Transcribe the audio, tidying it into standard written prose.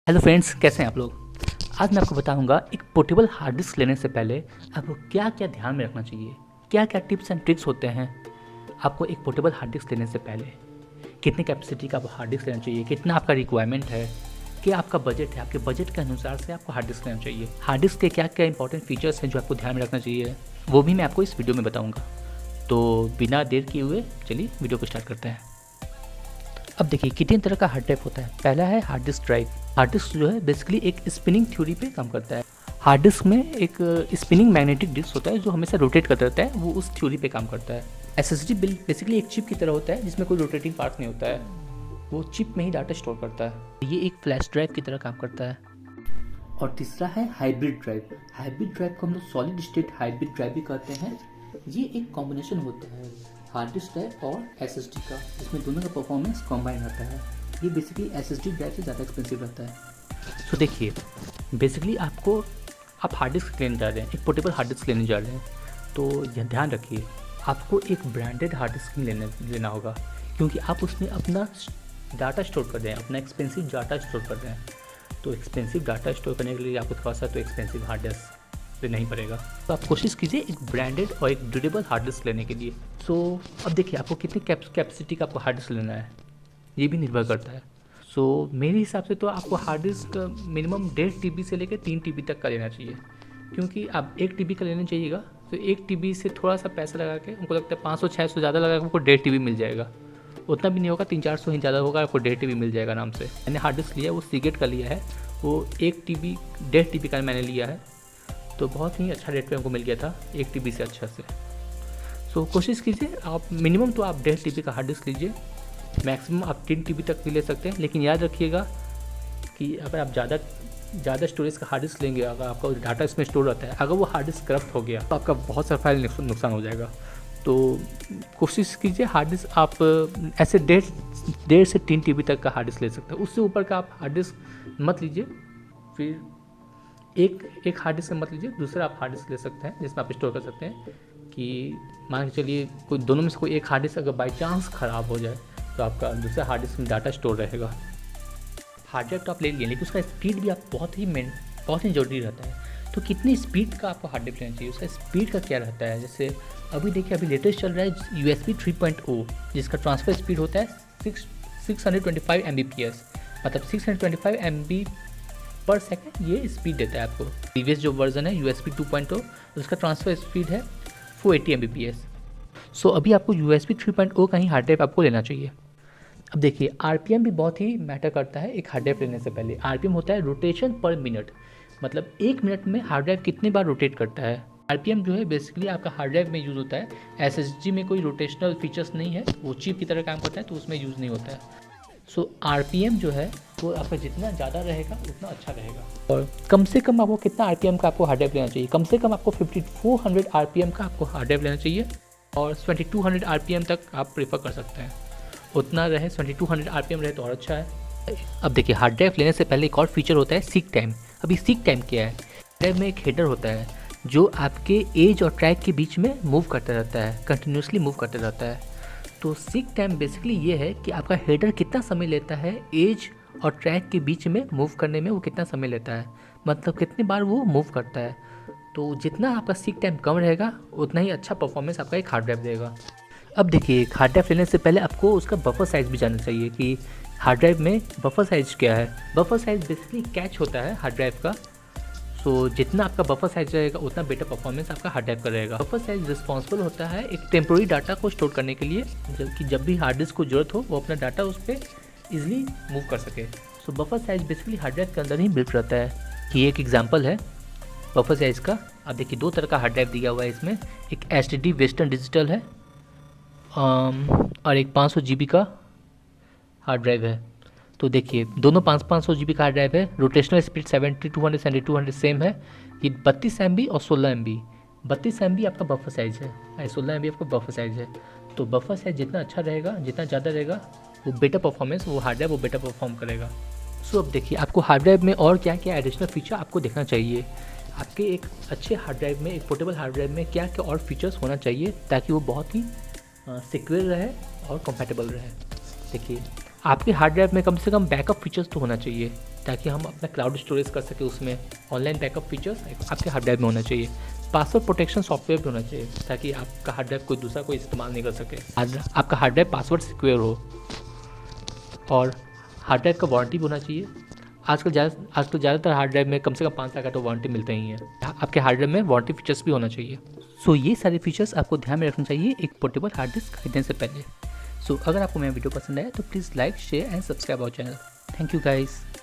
Hello friends, कैसे हैं आप लोग। आज मैं आपको बताऊंगा एक पोर्टेबल हार्ड डिस्क लेने से पहले आपको क्या क्या ध्यान में रखना चाहिए, क्या क्या टिप्स एंड ट्रिक्स होते हैं आपको एक पोर्टेबल हार्ड डिस्क लेने से पहले। कितनी कैपेसिटी का आपको हार्ड डिस्क लेना चाहिए, कितना आपका रिक्वायरमेंट है, क्या आपका बजट है, आपके बजट के अनुसार से आपको हार्ड डिस्क लेना चाहिए। हार्ड डिस्क के क्या क्या इंपॉर्टेंट फीचर्स हैं जो आपको ध्यान में रखना चाहिए, वो भी मैं आपको इस वीडियो में बताऊँगा। तो बिना देर किए हुए चलिए वीडियो को स्टार्ट करते हैं। अब देखिए कितने तरह का हार्ड ड्राइव होता है। पहला है hard disk drive. Hard disk जो है बेसिकली एक स्पिनिंग थ्योरी पे काम करता है। हार्ड डिस्क में एक स्पिनिंग मैग्नेटिक डिस्क होता है जो हमेशा रोटेट करता रहता है, वो उस थ्योरी पे काम करता है। एसएसडी बिल बेसिकली एक चिप की तरह होता है जिसमें कोई रोटेटिंग पार्ट नहीं होता है, वो चिप में ही डाटा स्टोर करता है। ये एक फ्लैश ड्राइव की तरह काम करता है। और तीसरा है हाइब्रिड ड्राइव। हाइब्रिड ड्राइव को हम लोग सॉलिड स्टेट हाइब्रिड ड्राइव भी कहते हैं। ये एक कॉम्बिनेशन होता है हार्ड डिस्क ड्राइव और एसएसडी का, जिसमें दोनों का परफॉर्मेंस कॉम्बाइन रहता है। ये बेसिकली एसएसडी ड्राइव से ज़्यादा एक्सपेंसिव रहता है। तो देखिए बेसिकली आप हार्ड डिस्क लेने जा रहे हैं, एक पोर्टेबल हार्ड डिस्क लेने जा रहे हैं, तो यह ध्यान रखिए आपको एक ब्रांडेड हार्ड डिस्क लेना होगा, क्योंकि आप उसमें अपना डाटा स्टोर कर रहे हैं, अपना एक्सपेंसिव डाटा स्टोर कर रहे हैं। तो एक्सपेंसिव डाटा स्टोर करने के लिए आपको थोड़ा सा तो एक्सपेंसिव हार्ड डिस्क लेना ही पड़ेगा। तो आप कोशिश कीजिए एक ब्रांडेड और एक ड्यूरेबल हार्ड डिस्क लेने के लिए। सो अब देखिए आपको कितनी कैपेसिटी का आपको हार्ड डिस्क लेना है, ये भी निर्भर करता है। सो मेरे हिसाब से तो आपको हार्ड डिस्क मिनिमम 1.5 TB से लेकर 3 TB तक का लेना चाहिए, क्योंकि आप 1 TB का लेना चाहिएगा तो 1 TB से थोड़ा सा पैसा लगा के हमको लगता है 500-600 ज़्यादा लगा के आपको 1.5 TB मिल जाएगा। उतना भी नहीं होगा, 300-400 ही ज़्यादा होगा, आपको 1.5 TB मिल जाएगा आराम से। मैंने हार्ड डिस्क लिया वो सीगेट का लिया है, वो 1 TB 1.5 TB का मैंने लिया है, तो बहुत ही अच्छा रेट पे हमको मिल गया था 1 TB से अच्छा से। सो कोशिश कीजिए आप मिनिमम तो आप 1.5 TB का हार्ड डिस्क लीजिए, मैक्सिमम आप 3 TB तक भी ले सकते हैं। लेकिन याद रखिएगा कि अगर आप ज़्यादा स्टोरेज का हार्ड डिस्क लेंगे, अगर आपका डाटा इसमें स्टोर रहता है, अगर वो हार्ड डिस्क करप्ट हो गया तो आपका बहुत सारा फाइल नुकसान हो जाएगा। तो कोशिश कीजिए हार्ड डिस्क आप ऐसे 1.5 से 3 TB तक का हार्ड डिस्क ले सकते हैं। उससे ऊपर का आप हार्ड डिस्क मत लीजिए। फिर एक हार्ड डिस्क मत लीजिए, दूसरा आप हार्ड डिस्क ले सकते हैं जिसमें आप स्टोर कर सकते हैं। कि मान के चलिए कोई दोनों में से कोई एक हार्ड डिस्क अगर बाई चांस ख़राब हो जाए तो आपका दूसरा हार्ड डिस्क में डाटा स्टोर रहेगा। हार्ड ड्राइव तो आप ले लिए, लेकिन उसका स्पीड भी आप बहुत ही ज़रूरी रहता है। तो कितनी स्पीड का आपको हार्ड डिस्क लेना चाहिए, उसका स्पीड का क्या रहता है। जैसे अभी देखिए अभी लेटेस्ट चल रहा है USB 3.0, जिसका ट्रांसफ़र स्पीड होता है 625 Mbps, मतलब 625 MB पर सेकेंड ये स्पीड देता है आपको। प्रीवियस जो वर्जन है USB 2.0 उसका ट्रांसफ़र स्पीड है 480 Mbps। सो अभी आपको USB 3.0 का ही हार्ड ड्राइव आपको लेना चाहिए। अब देखिए RPM भी बहुत ही मैटर करता है एक हार्ड ड्राइव लेने से पहले। RPM होता है रोटेशन पर मिनट, मतलब 1 मिनट में हार्ड ड्राइव कितनी बार रोटेट करता है। RPM जो है बेसिकली आपका हार्ड ड्राइव में यूज़ होता है। SSD में कोई रोटेशनल फीचर्स नहीं है, वो चिप की तरह काम करता है, तो उसमें यूज़ नहीं होता है। सो RPM जो है वो आपका जितना ज़्यादा रहेगा उतना अच्छा रहेगा। और कम से कम आपको कितना RPM का आपको हार्ड ड्राइव लेना चाहिए, कम से कम आपको 5400 RPM का आपको हार्ड ड्राइव लेना चाहिए, और 2200 RPM तक आप प्रेफर कर सकते हैं। उतना रहे 2200 RPM रहे तो और अच्छा है। अब देखिए हार्ड ड्राइव लेने से पहले एक और फीचर होता है सीक टाइम। अभी सीक टाइम क्या है, ड्राइव में एक हेडर होता है जो आपके एज और ट्रैक के बीच में मूव करता रहता है, कंटिन्यूसली मूव करता रहता है। तो सीक टाइम बेसिकली ये है कि आपका हेडर कितना समय लेता है एज और ट्रैक के बीच में मूव करने में, वो कितना समय लेता है, मतलब कितनी बार वो मूव करता है। तो जितना आपका सीक टाइम कम रहेगा उतना ही अच्छा परफॉर्मेंस आपका एक हार्ड ड्राइव देगा। अब देखिए हार्ड ड्राइव लेने से पहले आपको उसका बफर साइज़ भी जानना चाहिए कि हार्ड ड्राइव में बफर साइज़ क्या है। बफर साइज़ बेसिकली कैच होता है हार्ड ड्राइव का। सो जितना आपका बफर साइज रहेगा उतना बेटर परफॉर्मेंस आपका हार्ड ड्राइव का रहेगा। बफर साइज रिस्पॉन्सिबल होता है एक टेम्पोरी डाटा को स्टोर करने के लिए, जबकि जब भी हार्ड डिस्क को जरूरत हो वो अपना डाटा उस पर ईजिली मूव कर सके। So buffer size basically hard drive के अंदर ही बिल्ट रहता है। कि एक एग्जांपल है बफर साइज का। अब देखिए 2 तरह का हार्ड ड्राइव दिया हुआ है इसमें, एक STD वेस्टर्न डिजिटल है और एक 500 GB का हार्ड ड्राइव है। तो देखिए दोनों 500 GB का हार्ड ड्राइव है। रोटेशनल स्पीड 7200 7200 सेम है। ये 32 MB और 16 MB। 32 MB आपका बफर साइज है, 16 MB आपका बफर साइज है। तो बफर साइज जितना अच्छा रहेगा, जितना ज़्यादा रहेगा, वो बेटर परफॉर्मेंस वो हार्ड ड्राइव वो बेटर परफॉर्म करेगा। सो अब देखिए आपको हार्ड ड्राइव में और क्या क्या एडिशनल फीचर आपको देखना चाहिए। आपके एक अच्छे हार्ड ड्राइव में, एक पोर्टेबल हार्ड ड्राइव में क्या क्या और फीचर्स होना चाहिए ताकि वो बहुत ही सिक्योर रहे और कंपैटिबल रहे। देखिए आपके हार्ड ड्राइव में कम से कम बैकअप फीचर्स तो होना चाहिए ताकि हम अपना क्लाउड स्टोरेज कर सकें। उसमें ऑनलाइन बैकअप फीचर्स आपके हार्ड ड्राइव में होना चाहिए। पासवर्ड प्रोटेक्शन सॉफ्टवेयर भी होना चाहिए ताकि आपका हार्ड ड्राइव कोई दूसरा कोई इस्तेमाल नहीं कर सके। आपका हार्ड ड्राइव पासवर्ड सिक्योर हो। और हार्ड ड्राइव का वारंटी भी होना चाहिए। आजकल ज़्यादातर हार्ड ड्राइव में कम से कम 5 साल का तो वारंटी मिलता ही है। आपके हार्ड ड्राइव में वारंटी फीचर्स भी होना चाहिए। सो ये सारे फीचर्स आपको ध्यान में रखना चाहिए एक पोर्टेबल हार्ड डिस्क खरीदने से पहले। सो अगर आपको मेरा वीडियो पसंद आया तो please like, share and subscribe our channel. Thank you guys.